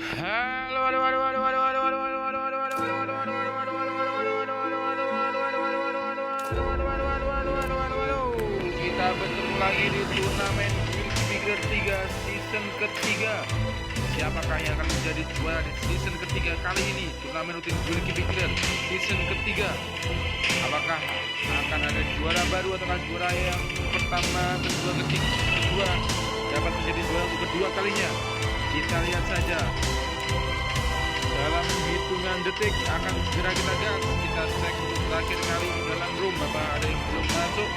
Halo, halo, halo, halo, halo, halo, halo, halo, halo, halo, halo, halo, halo, halo, kita bertemu lagi di turnamen Figure 3 season ketiga. Siapakah yang akan menjadi juara di season ketiga kali ini? Turnamen rutin Figure season ketiga. Apakah akan ada juara baru atau juara yang pertama, kedua, kedua dapat menjadi juara untuk kedua kalinya? Kita lihat saja. Dalam hitungan detik akan segera kita gas. Kita cek untuk terakhir kali di dalam room. Apa ada yang belum masuk?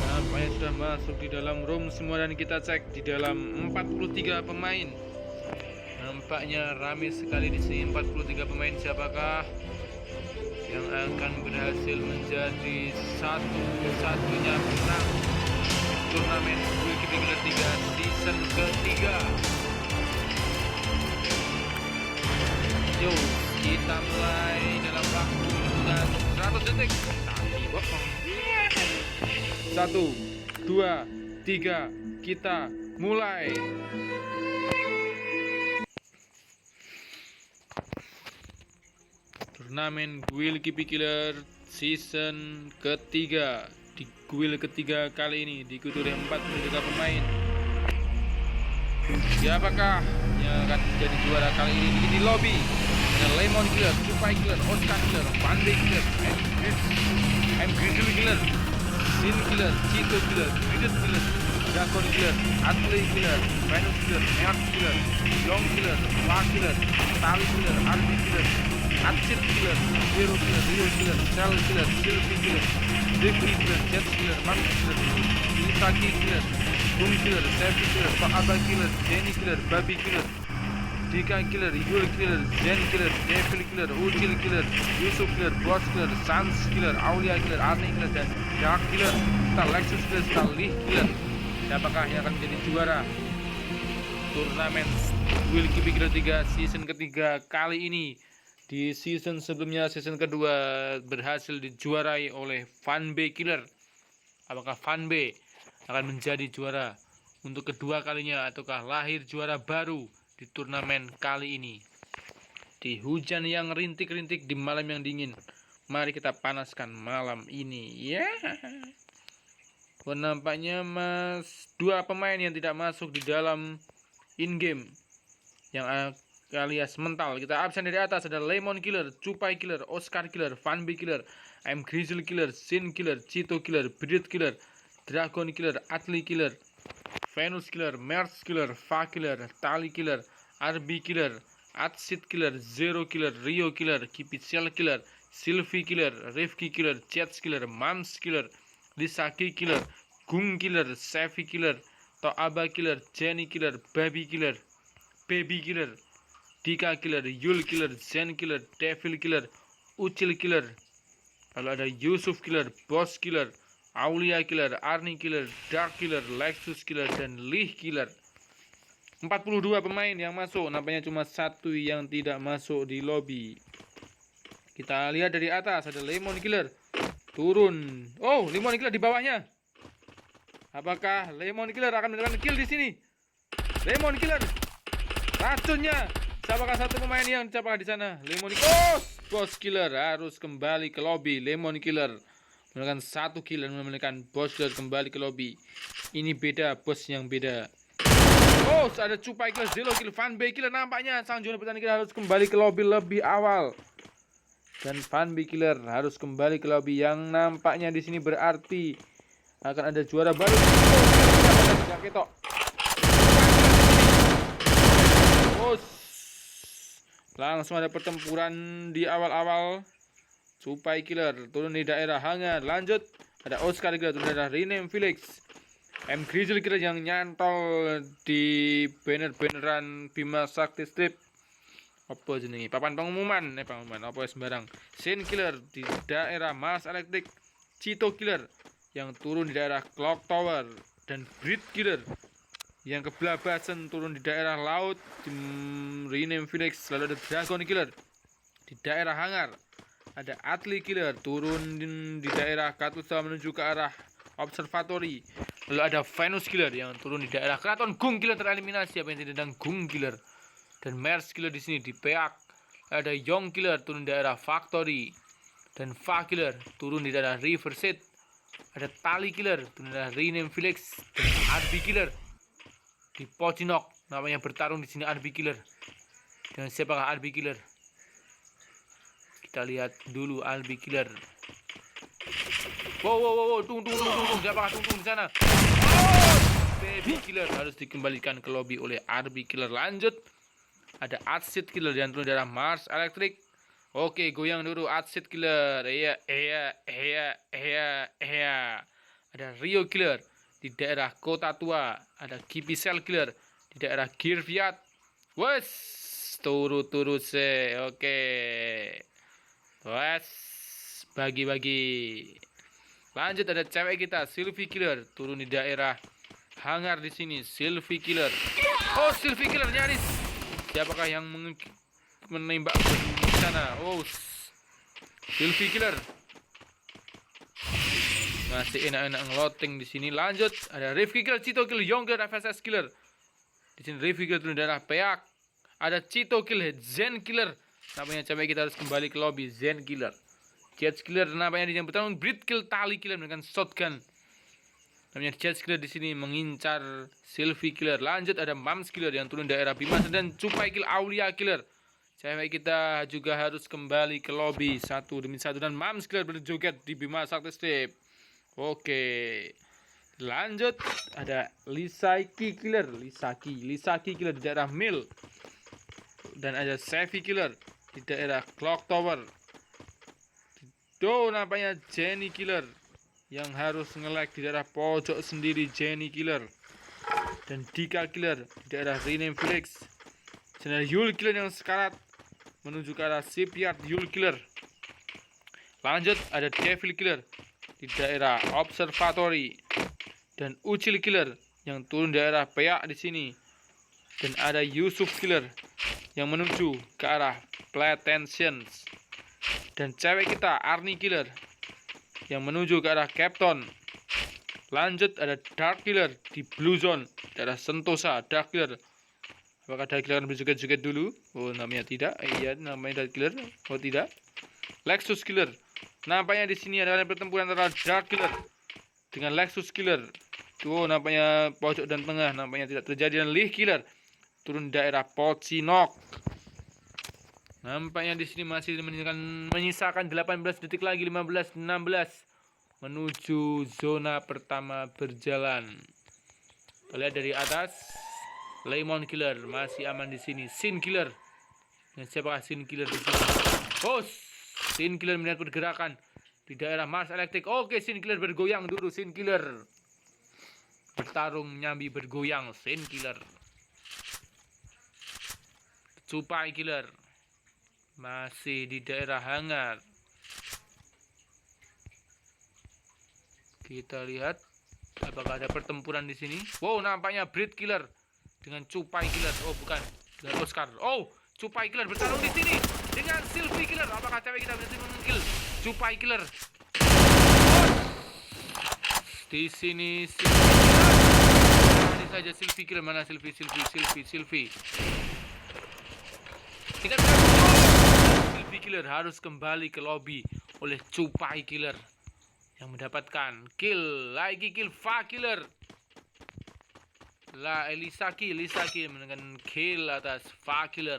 Nampaknya sudah masuk di dalam room semua, dan kita cek di dalam 43 pemain. Nampaknya ramai sekali di sini 43 pemain. Siapakah yang akan berhasil menjadi satu-satunya menang turnamen Figure 3 season ketiga? Yo, kita mulai dalam waktu hitungan 100 detik. Tadi bohong. 1, 2, 3, kita mulai. Turnamen Guild Killer season ketiga. Di Guild ketiga kali ini diikuti oleh 43 pemain. Siapakah yang akan menjadi juara kali ini? Di lobby ada Lemon Killer, Cupai Killer, Oscar Killer, Pandey Killer, M Grizzly Killer, Sin Killer, Cito Killer, Bridget Killer, Dragon Killer, Atlee Killer, Venus Killer, Merc Killer, Young Killer, Far Killer, Tali Killer, RB Killer, Atsit Killer, Hero Killer, Rio Killer, Cell Killer, Sylvie Killer, Jeffrey Killer, Jet Killer, Max Killer, Isaki Killer, Boom Killer, Sevi Killer, Pak Abba Killer, Jenny Killer, Babi Killer, Dika Killer, Yul Killer, Zen Killer, Devil Killer, Ucil Killer, Yusuf Killer, Boss Killer, Sans Killer, Aulia Killer, Arne Killer, dan Dark Killer, serta Lexus Killer, serta Lee Killer. Siapakah yang akan menjadi juara turnamen Guild Figure 3 season ketiga kali ini? Di season sebelumnya, season kedua, berhasil dijuarai oleh Fanbe Killer. Apakah Fanbe akan menjadi juara untuk kedua kalinya, ataukah lahir juara baru di turnamen kali ini? Di hujan yang rintik-rintik, di malam yang dingin, mari kita panaskan malam ini ya. Nampaknya dua pemain yang tidak masuk di dalam in-game, yang alias mental. Kita absen dari atas. Ada Lemon Killer, Cupai Killer, Oscar Killer, Fanbe Killer, M Grizzly Killer, Sin Killer, Cito Killer, Bridget Killer, Dragon Killer, Atlee Killer, Venus Killer, Merc Killer, Fa Killer, Tali Killer, RB Killer, Atsit Killer, Zero Killer, Rio Killer, Kipicel Killer, Sylvie Killer, Rifki Killer, Chats Killer, Mams Killer, Lisaki Killer, Gung Killer, Sevi Killer, Toaba Killer, Jenny Killer, Baby Killer, Baby Killer, Dika Killer, Yul Killer, Zen Killer, Devil Killer, Ucil Killer. Lalu ada Yusuf Killer, Boss Killer, Aulia Killer, Arnie Killer, Dark Killer, Lexus Killer, dan Lee Killer. 42 pemain yang masuk. Nampaknya cuma satu yang tidak masuk di lobby. Kita lihat dari atas. Ada Lemon Killer turun. Oh, Lemon Killer di bawahnya. Apakah Lemon Killer akan mendapatkan kill di sini? Lemon Killer, racunnya. Siapakah satu pemain yang dicapai di sana? Lemon Killer. Oh, Boss Killer harus kembali ke lobby. Lemon Killer mendapatkan satu kill dan menekan Boss Killer kembali ke lobby. Ini beda, bos yang beda. Oh, ada Cupai Killer, Zelo Killer, Fanbe Killer. Nampaknya sang juara pertandingan harus kembali ke lobby lebih awal. Dan Fanbe Killer harus kembali ke lobby, yang nampaknya di sini berarti akan ada juara baru. Oh, langsung ada pertempuran di awal-awal. Cupai Killer turun di daerah hangat. Lanjut ada Oscar Killer turun di daerah Rename Felix. M Grizzly Killer yang nyantol di banner-banneran Bima Sakti Strip. Apa jenenge? Papan pengumuman, pengumuman apa sembarang. Sin Killer di daerah Mas Elektrik. Cito Killer yang turun di daerah Clock Tower, dan Brit Killer yang keblabasan turun di daerah laut di Rename Felix. Lalu ada Dragon Killer di daerah hangar. Ada Atlee Killer turun di daerah Katusa menuju ke arah Observatory. Lalu ada Venus Killer yang turun di daerah Keraton Gung Killer tereliminasi. Apa yang tentang Gung Killer dan Mers Killer di sini di Peak. Ada Yong Killer turun di daerah Factory dan Fa Killer turun di daerah Riverside. Ada Tali Killer turun di daerah Rename Village dan RB Killer di Pocinok. Namanya bertarung di sini RB Killer. Dan siapakah RB Killer? Kita lihat dulu RB Killer. Wow, tunggu. Siapakah tunggu di sana? Baby Killer harus dikembalikan ke lobby oleh RB Killer. Lanjut, ada Acid Killer yang turun dari Mars Electric. Oke, goyang dulu Acid Killer. Ada Rio Killer di daerah Kota Tua. Ada Kipi Cell Killer di daerah Girviat. Wes, turu se. Oke. Wes, bagi-bagi. Lanjut, ada cewek kita Sylvie Killer turun di daerah Hangar di sini. Sylvie Killer. Oh, Sylvie Killer nyaris. Siapakah yang menembak di sana? Oh, Sylvie Killer. Masih enak-enak ngeloting di sini. Lanjut, ada Rifki Killer, Cito Killer, Yong Killer, FSS Killer. Di sini Rifki Killer turun di daerah Peak. Ada Cito Killer, Zen Killer. Namanya cewek kita harus kembali ke lobby. Zen Killer. Jet Killer namanya di yang bertanggung Brit Kill Tali Killer dengan shotgun. Namanya Jet Killer di sini mengincar Sylvie Killer. Lanjut, ada Mams Killer yang turun daerah Bima dan Cupai Kill Aulia Killer. Cewek kita juga harus kembali ke lobby 1 demi 1 dan Mams Killer berjoget di Bima Sakti Strip. Oke. Lanjut, ada Lisaki Killer di daerah Mill. Dan ada Sevi Killer di daerah Clock Tower. Tuh nampaknya Jenny Killer yang harus nge-lag di daerah pojok sendiri. Jenny Killer dan Dika Killer di daerah Rename Village. Dan ada Yul Killer yang sekarat menuju ke arah Shipyard. Yul Killer. Lanjut, ada Devil Killer di daerah Observatory dan Ucil Killer yang turun daerah Peak di sini. Dan ada Yusuf Killer yang menuju ke arah Platensions. Dan cewek kita Arnie Killer yang menuju ke arah Capton. Lanjut, ada Dark Killer di Blue Zone daerah Sentosa. Dark Killer. Apakah Dark Killer akan berjoget-joget dulu? Oh, namanya tidak. Iya, namanya Dark Killer. Oh, tidak. Lexus Killer. Nampaknya di sini ada pertempuran antara Dark Killer dengan Lexus Killer. Tuh, nampaknya pojok dan tengah. Nampaknya tidak terjadi. Dan Lee Killer turun daerah Pocinok. Nampaknya di sini masih menyisakan 18 detik lagi. 15, 16 menuju zona pertama berjalan. Kita lihat dari atas. Lemon Killer masih aman di sini. Sin Killer. Dan siapakah Sin Killer di sini? Oh, Sin Killer melihat pergerakan di daerah Mars Electric. Oke, Sin Killer bergoyang dulu. Sin Killer bertarung nyambi bergoyang. Sin Killer. Cupai Killer masih di daerah Hangar. Kita lihat apakah ada pertempuran di sini. Wow, nampaknya Brit Killer dengan Cupai Killer. Oh, bukan, dengan Oscar. Oh, Cupai Killer bertarung di sini dengan Sylvie Killer. Apakah cewek kita berhasil mengill Cupai Killer? Di sini Sylvie saja Sylvie Killer. Mana Sylvie? Tinggal Sylvie Killer harus kembali ke lobby oleh Cupai Killer yang mendapatkan kill Fa Killer. Lisaki menangkan kill atas Fa Killer.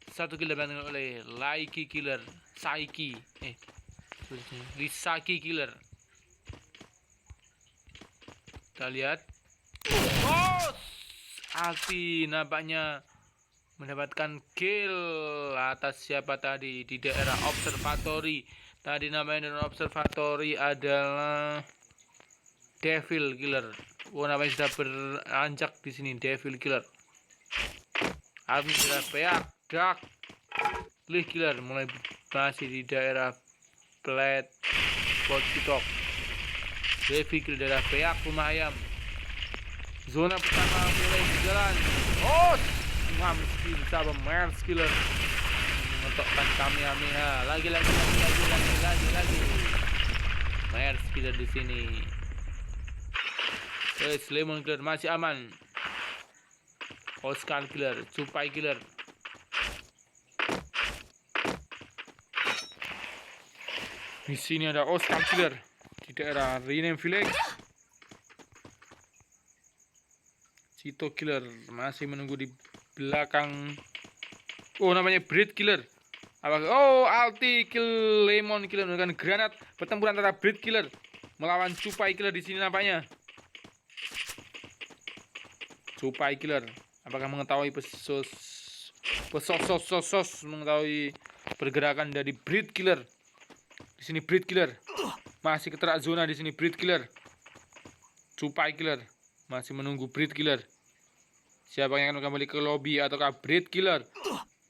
1 kill dibandingkan oleh Lisaki Killer. Kita lihat. Oh, Alfi nampaknya mendapatkan kill atas siapa tadi di daerah Observatory. Tadi namanya daerah Observatory adalah Devil Killer. Oh, namanya sudah beranjak di sini Devil Killer. Army sudah Peak. Dark Lee Killer mulai masih di daerah Plat Pocinok. Devil Killer daerah Peak Rumah Ayam. Zona pertama mulai berjalan. Oh, Mamski bersama Mars Killer mengetokkan Kamehameha. Lagi. Mars Killer di sini. Lemon Killer masih aman. Oscar Killer, Cupai Killer. Di sini ada Oscar Killer di daerah Rename Village. Cito Killer masih menunggu di belakang. Oh, namanya Breed Killer. Oh, Alti Kill Lemon Killer menggunakan granat. Pertempuran antara Breed Killer melawan Cupai Killer di sini nampaknya. Cupai Killer, apakah mengetahui pesos mengetahui pergerakan dari Breed Killer? Di sini Breed Killer masih keterak zona di sini Breed Killer. Cupai Killer masih menunggu Breed Killer. Siapa yang akan kembali ke lobby, ataukah Breed Killer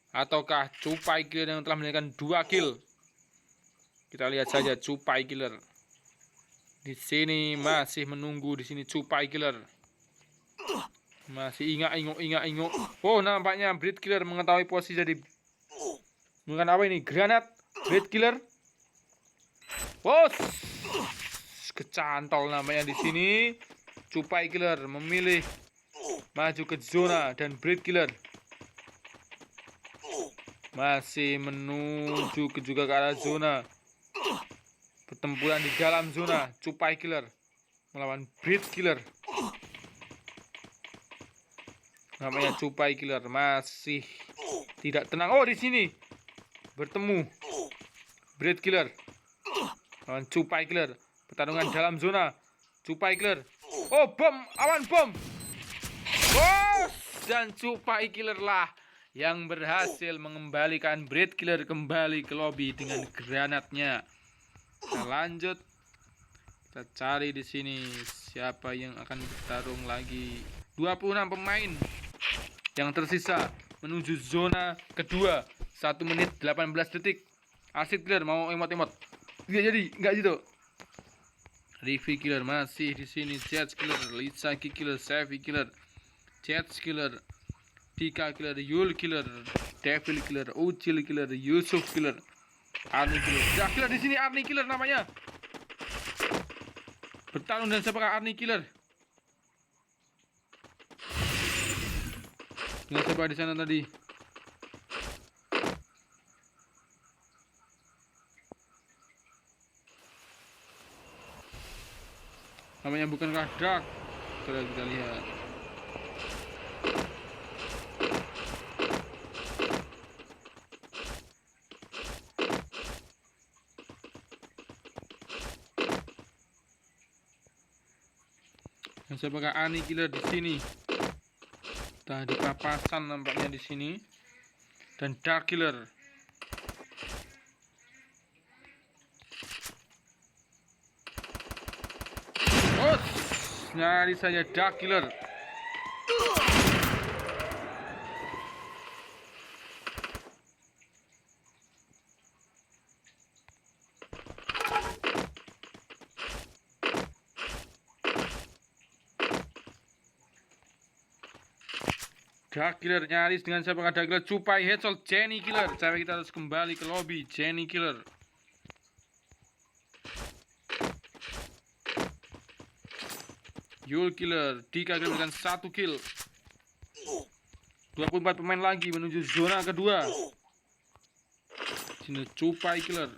ataukah Cupai Killer yang telah mendapatkan 2 kill? Kita lihat saja Cupai Killer. Di sini masih menunggu di sini Cupai Killer. Masih ingak-inguk. Oh, nampaknya Breed Killer mengetahui posisi dari menggunakan apa ini? Granat. Breed Killer. Oh, kecantol namanya di sini. Cupai Killer memilih maju ke zona dan Breed Killer masih menuju juga ke arah zona. Pertempuran di dalam zona. Cupai Killer melawan Breed Killer. Namanya Cupai Killer masih tidak tenang. Oh, di sini bertemu Breed Killer lawan Cupai Killer. Pertarungan dalam zona. Cupai Killer. Oh, bom, awan bom. Bos, dan Cupai Killer lah yang berhasil mengembalikan Breed Killer kembali ke lobby dengan granatnya. Kita lanjut. Kita cari di sini siapa yang akan bertarung lagi. 26 pemain yang tersisa menuju zona kedua. 1 menit 18 detik. Asyik Killer mau emot-emot. Enggak gitu. Rivi Killer masih di sini. Jets Killer, Lisaki Killer, Sevi Killer, Jets Killer, Dika Killer, Yul Killer, Devil Killer, Ucil Killer, Yusuf Killer, Arni Killer. Ya, Killer di sini Arni Killer namanya. Bertarung dan siapakah Arni Killer? Dengan siapa di sana tadi? Namanya bukankah Dark? Coba kita lihat. Dan siapakah Arni Killer di sini? Di papasan nampaknya di sini. Dan Dark Killer. Oh, nyari saja Dark Killer. Dark Killer nyaris dengan siapa Dark Killer. Cupai headshot Jenny Killer. Sampai kita harus kembali ke lobby. Jenny Killer. Yul Killer. Dika Killer dengan 1 kill. 24 pemain lagi menuju zona kedua. Sini Cupai Killer.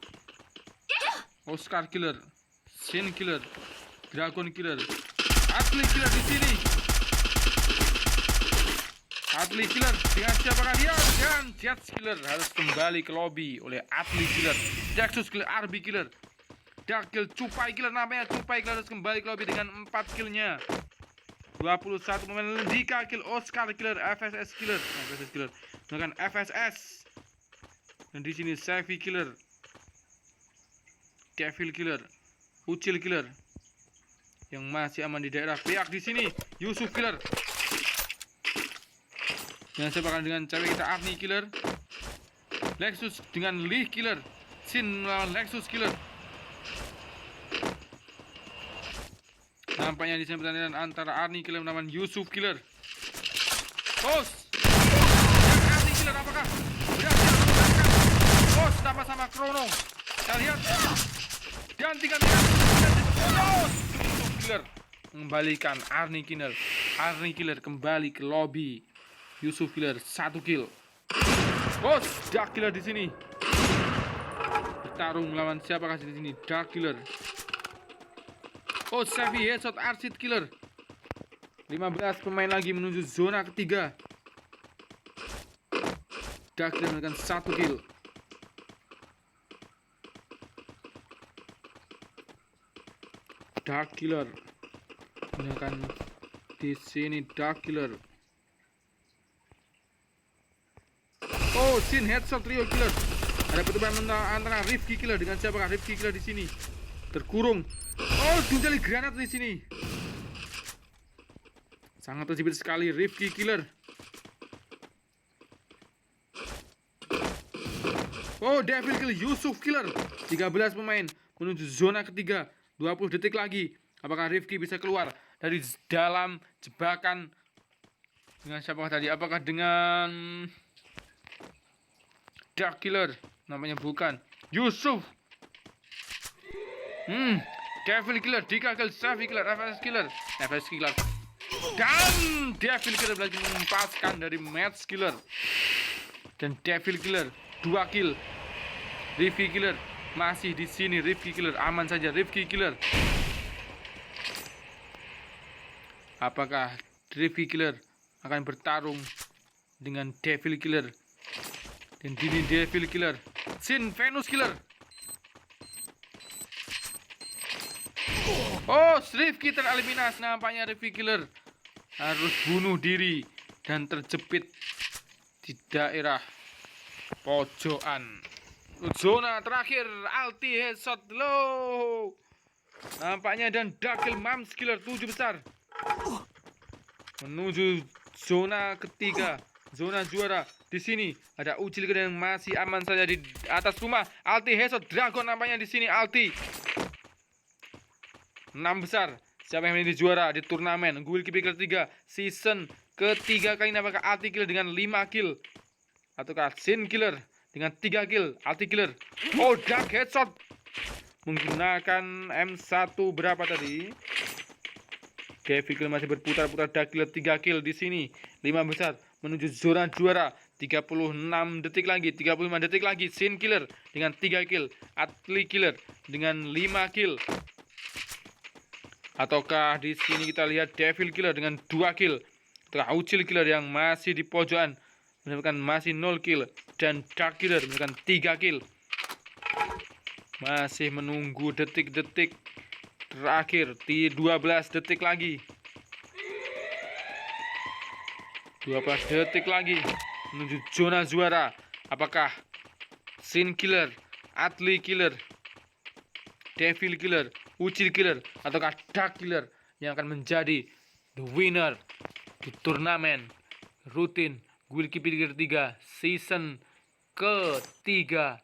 Oscar Killer. Sin Killer. Dragon Killer. Asli Killer di sini. Atli Killer dengan siapakah dia? Dan Jets Killer harus kembali ke lobby oleh Atli Killer. Jaxus Killer, RB Killer, Dark Kill, Cupai Killer namanya. Cupai Killer harus kembali ke lobby dengan 4 killnya. 21 pemain Dika Kill, Oscar Killer, FSS Killer dengan FSS. Dan di sini Sevi Killer, Devil Killer, Ucil Killer yang masih aman di daerah Beak di sini. Yusuf Killer. Dan siapa dengan cewek kita Arni Killer. Lexus dengan Lee Killer. Sin melawan Lexus Killer. Nampaknya di sini pertandingan antara Arni Killer melawan Yusuf Killer. Bos, Arni Killer apakah berhasil menggunakan bos sama-sama Krono? Kita lihat. Dan tinggal Bos, Yusuf Killer mengembalikan Arnie Killer. Arnie Killer kembali ke lobby. Yusuf Killer 1 kill. Oh, Dark Killer di sini. Bertarung melawan siapakah di sini? Dark Killer. Oh, Savvy headshot Arsid Killer. 15 pemain lagi menuju zona ketiga. Dark Killer mendapatkan 1 kill. Dark Killer menggunakan di sini Dark Killer. Oh, Sin headshot Rio Killer. Ada pertemuan antara Rifki Killer dengan siapakah? Rifki Killer di sini terkurung. Oh, tunjali granat di sini. Sangat terjepit sekali Rifki Killer. Oh, Devil Kill Yusuf Killer. 13 pemain menuju zona ketiga. 20 detik lagi. Apakah Rifki bisa keluar dari dalam jebakan dengan siapa tadi? Apakah dengan Dark Killer? Namanya bukan Yusuf. Devil Killer, Dika Kill, Safi Killer, FS Killer, dan Devil Killer lagi mempaskan dari Match Killer. Dan Devil Killer 2 kill. Rifki Killer masih di sini. Rifki Killer aman saja. Rifki Killer. Apakah Rifki Killer akan bertarung dengan Devil Killer? Dan ini Devil Killer, Sin Venus Killer. Oh, Rifki tereliminasi. Nampaknya Rifki Killer harus bunuh diri dan terjepit di daerah pojokan. Zona terakhir, ulti headshot low. Nampaknya dan Dakil Mams Killer 7 besar menuju zona ketiga, zona juara. Di sini ada Ucil Killer yang masih aman saja di atas rumah. Ulti headshot Dragon nampaknya di sini ulti 6 besar. Siapa yang menjadi juara di turnamen Guild Keeper 3 season ketiga kali ini? Apakah Ulti Killer dengan 5 kill ataukah Sin Killer dengan 3 kill? Ulti Killer. Oh, Dark headshot menggunakan M1 berapa tadi? Devil Killer masih berputar-putar. Dark Killer 3 kill di sini. 5 besar menuju zona juara. 36 detik lagi, 35 detik lagi. Sin Killer dengan 3 kill. Atli Killer dengan 5 kill. Ataukah di sini kita lihat Devil Killer dengan 2 kill. Ataukah Ucil Killer yang masih di pojokan mendapatkan masih 0 kill. Dan Dark Killer mendapatkan 3 kill. Masih menunggu detik-detik terakhir. 12 detik lagi. 12 detik lagi menuju zona juara. Apakah Sin Killer, Atli Killer, Devil Killer, Ucil Killer, ataukah Dark Killer yang akan menjadi the winner di turnamen rutin Guild Keeper 3 season ketiga?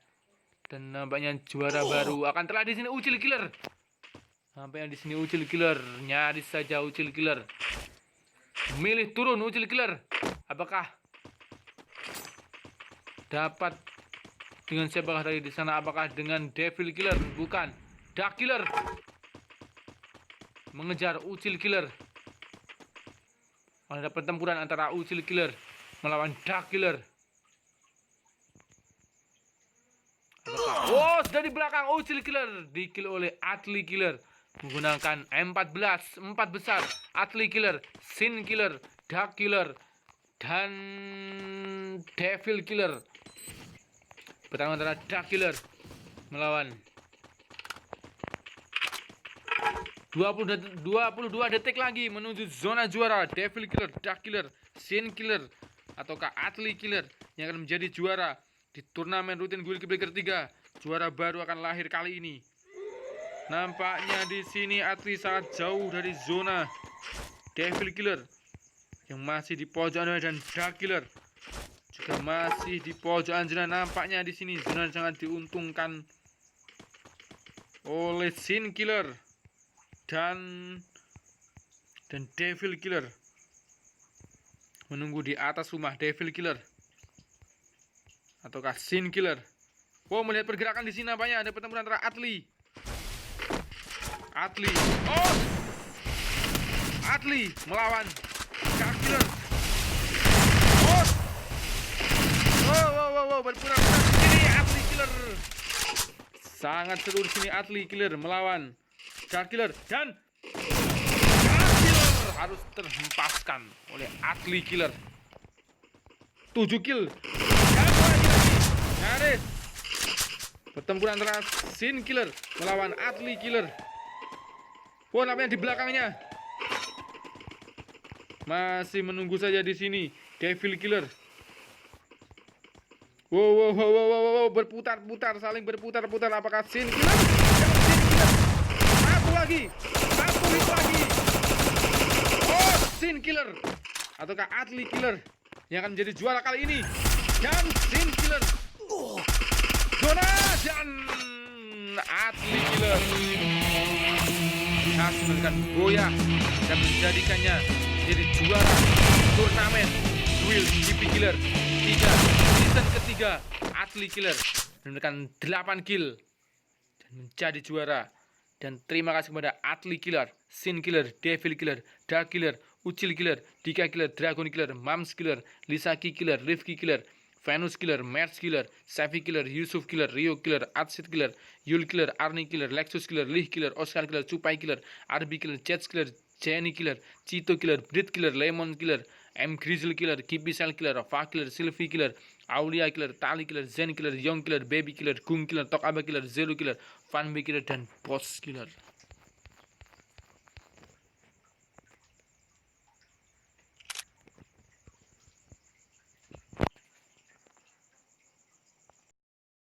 Dan nampaknya juara baru akan telah di sini Ucil Killer. Nampaknya di sini Ucil Killer, nyaris saja Ucil Killer milih turun. Ucil Killer apakah dapat dengan siapa tadi di sana? Apakah dengan Devil Killer? Bukan. Dark Killer mengejar Ucil Killer. Ada pertempuran antara Ucil Killer melawan Dark Killer. Oh, dari belakang Ucil Killer di-kill oleh Atli Killer menggunakan M14 4 besar. Atli Killer, Sin Killer, Dark Killer, dan Devil Killer. Pertarungan antara Dark Killer melawan 22 detik lagi menuju zona juara. Devil Killer, Dark Killer, Sin Killer, ataukah Atli Killer yang akan menjadi juara di turnamen rutin Guild Keeper 3. Juara baru akan lahir kali ini. Nampaknya di sini Atli sangat jauh dari zona. Devil Killer yang masih di pojokan dan Dark Killer juga masih di pojokan zona. Nampaknya di sini zona sangat diuntungkan oleh Sin Killer dan Devil Killer. Menunggu di atas rumah Devil Killer ataukah Sin Killer. Oh, melihat pergerakan di sini nampaknya ada pertempuran antara Atli. Oh, Atli melawan Scar Killer. Oh, berputar-putar di sini Atli Killer. Sangat seru di sini Atli Killer melawan Scar Killer dan Scar Killer harus terhempaskan oleh Atli Killer. 7 kill dan lagi nyaris pertempuran antara Sin Killer melawan Atli Killer. Wah, namanya di belakangnya masih menunggu saja di sini Devil Killer. Wow, berputar-putar, saling berputar-putar. Apakah Sin Killer? Sin Killer. Satu lagi, satu hit lagi. Oh, Sin Killer ataukah Atli Killer yang akan menjadi juara kali ini? Dan Sin Killer, Zona dan Atli Killer harus memberikan goyah dan menjadikannya jadi juara turnamen Duel GP Killer 3 season ketiga. Atli Killer memberikan 8 kill dan menjadi juara. Dan terima kasih kepada Atli Killer, Sin Killer, Devil Killer, Dark Killer, Ucil Killer, Dika Killer, Dragon Killer, Mams Killer, Lisaki Killer, Rifki Killer, Venus Killer, Merz Killer, Safi Killer, Yusuf Killer, Rio Killer, Atsit Killer, Yul Killer, Arni Killer, Lexus Killer, Lih Killer, Oscar Killer, Cupai Killer, Arbi Killer, Jets Killer, Jenny Killer, Cito Killer, Brit Killer, Lemon Killer, M Grizzle Killer, Kibisel Killer, Fa Killer, Sylvie Killer, Aulia Killer, Tali Killer, Zen Killer, Young Killer, Baby Killer, Gung Killer, Tok Aba Killer, Zero Killer, Fanbe Killer, dan Boss Killer.